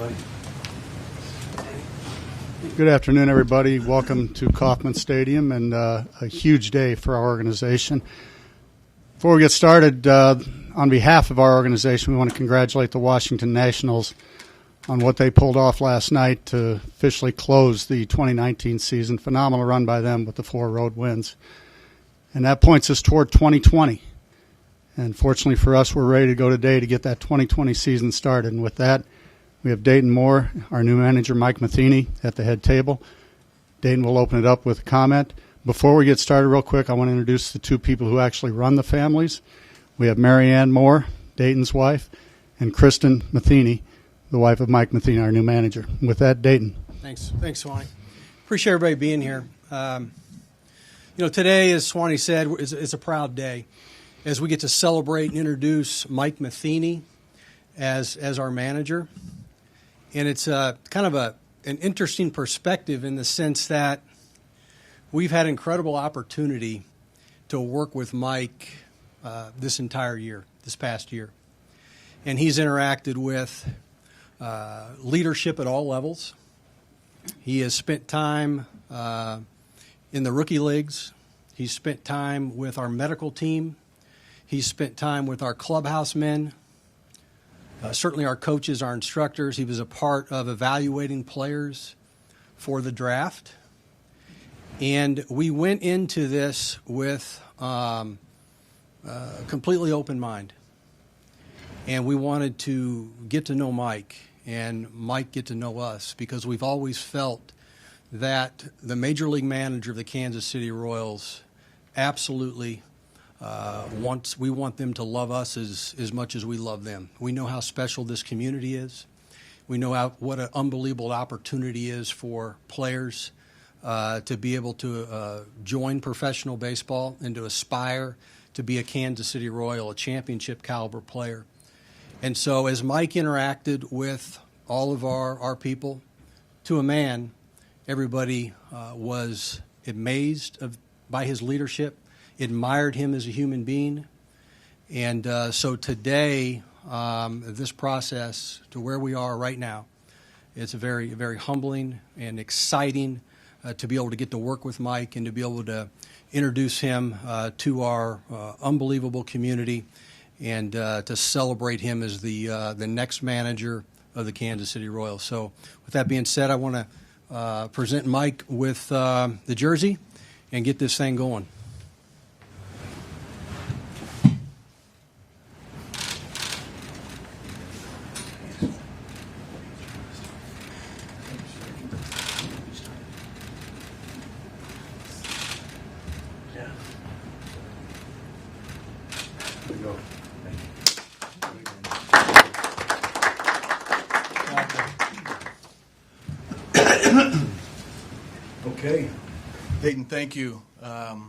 everybody. Good afternoon, everybody. Welcome to Kauffman Stadium, and a huge day for our organization. Before we get started, on behalf of our organization, we want to congratulate the Washington Nationals on what they pulled off last night to officially close the 2019 season. Phenomenal run by them with the 4 road wins. And that points us toward 2020. And fortunately for us, we're ready to go today to get that 2020 season started. And with that, we have Dayton Moore, our new manager, Mike Matheny, at the head table. Dayton will open it up with a comment. Before we get started real quick, I want to introduce the 2 people who actually run the families. We have Mary Ann Moore, Dayton's wife, and Kristen Matheny, the wife of Mike Matheny, our new manager. With that, Dayton. Thanks, Swanee. Appreciate everybody being here. Today, as Swanee said, is a proud day as we get to celebrate and introduce Mike Matheny as our manager. And it's kind of an interesting perspective in the sense that we've had incredible opportunity to work with Mike this past year. And he's interacted with leadership at all levels. He has spent time in the rookie leagues. He's spent time with our medical team. He's spent time with our clubhouse men. Certainly our coaches, our instructors. He was a part of evaluating players for the draft. And we went into this with a completely open mind. And we wanted to get to know Mike and Mike get to know us, because we've always felt that the major league manager of the Kansas City Royals absolutely we want them to love us as much as we love them. We know how special this community is. We know what an unbelievable opportunity is for players to be able to join professional baseball and to aspire to be a Kansas City Royal, a championship caliber player. And so as Mike interacted with all of our people, to a man, everybody was amazed by his leadership, admired him as a human being. And so today, this process to where we are right now, it's very, very humbling and exciting to be able to get to work with Mike and to be able to introduce him to our unbelievable community and to celebrate him as the next manager of the Kansas City Royals. So with that being said, I want to present Mike with the jersey and get this thing going. Okay. Dayton, thank you. Thank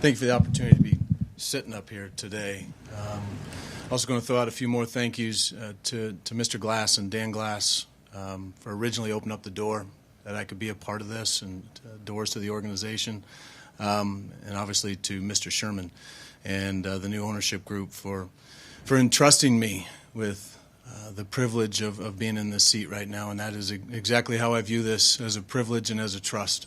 you for the opportunity to be sitting up here today. Also going to throw out a few more thank yous to Mr. Glass and Dan Glass for originally opening up the door that I could be a part of this and doors to the organization, and obviously to Mr. Sherman and the new ownership group for entrusting me with the privilege of being in this seat right now, and that is exactly how I view this, as a privilege and as a trust.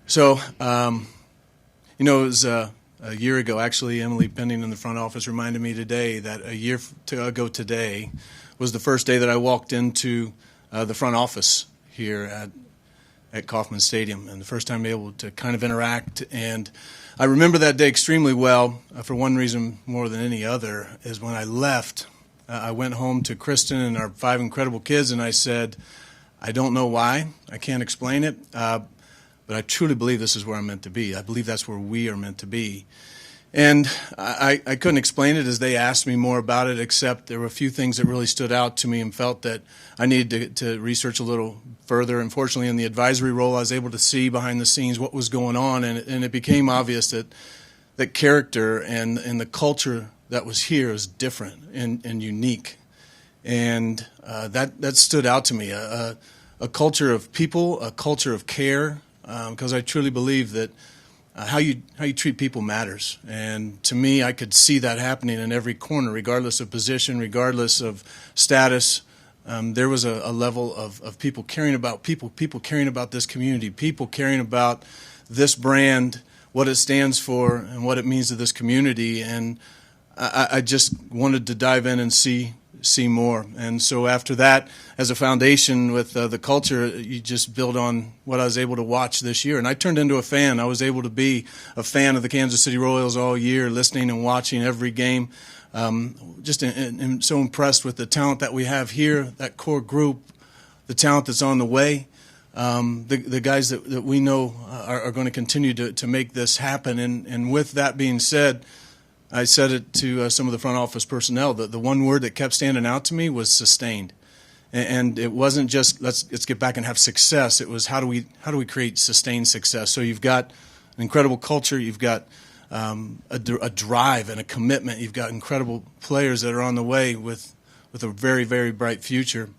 So, it was a year ago, actually, Emily Pending in the front office reminded me today that a year ago today was the first day that I walked into the front office here at Kauffman Stadium, and the first time able to kind of interact. And I remember that day extremely well for one reason more than any other, is when I left, I went home to Kristen and our 5 incredible kids, and I said, I don't know why, I can't explain it, but I truly believe this is where I'm meant to be. I believe that's where we are meant to be. And I couldn't explain it as they asked me more about it, except there were a few things that really stood out to me and felt that I needed to research a little further. Unfortunately, in the advisory role, I was able to see behind the scenes what was going on, and it became obvious that character and the culture that was here is different and unique. And that stood out to me, a culture of people, a culture of care, because I truly believe that how you treat people matters. And to me, I could see that happening in every corner, regardless of position, regardless of status, there was a level of people caring about people caring about this community, people caring about this brand, what it stands for, and what it means to this community. And I just wanted to dive in and see more. And so after that, as a foundation with the culture, you just build on what I was able to watch this year. And I turned into a fan. I was able to be a fan of the Kansas City Royals all year, listening and watching every game. Just so impressed with the talent that we have here, that core group, the talent that's on the way, the guys that we know are going to continue to make this happen. And with that being said, I said it to some of the front office personnel. The one word that kept standing out to me was sustained, and it wasn't just let's get back and have success. It was how do we create sustained success? So you've got an incredible culture, you've got a drive and a commitment. You've got incredible players that are on the way with a very, very bright future,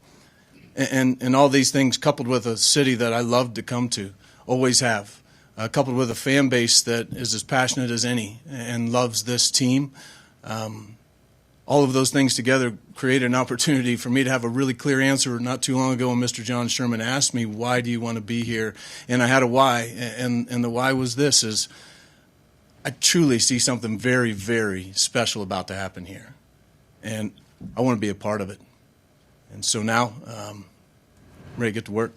and all these things coupled with a city that I love to come to, always have. Coupled with a fan base that is as passionate as any and loves this team. All of those things together created an opportunity for me to have a really clear answer not too long ago when Mr. John Sherman asked me, why do you want to be here? And I had a why, and the why was this, is I truly see something very, very special about to happen here. And I want to be a part of it. And so now, I'm ready to get to work.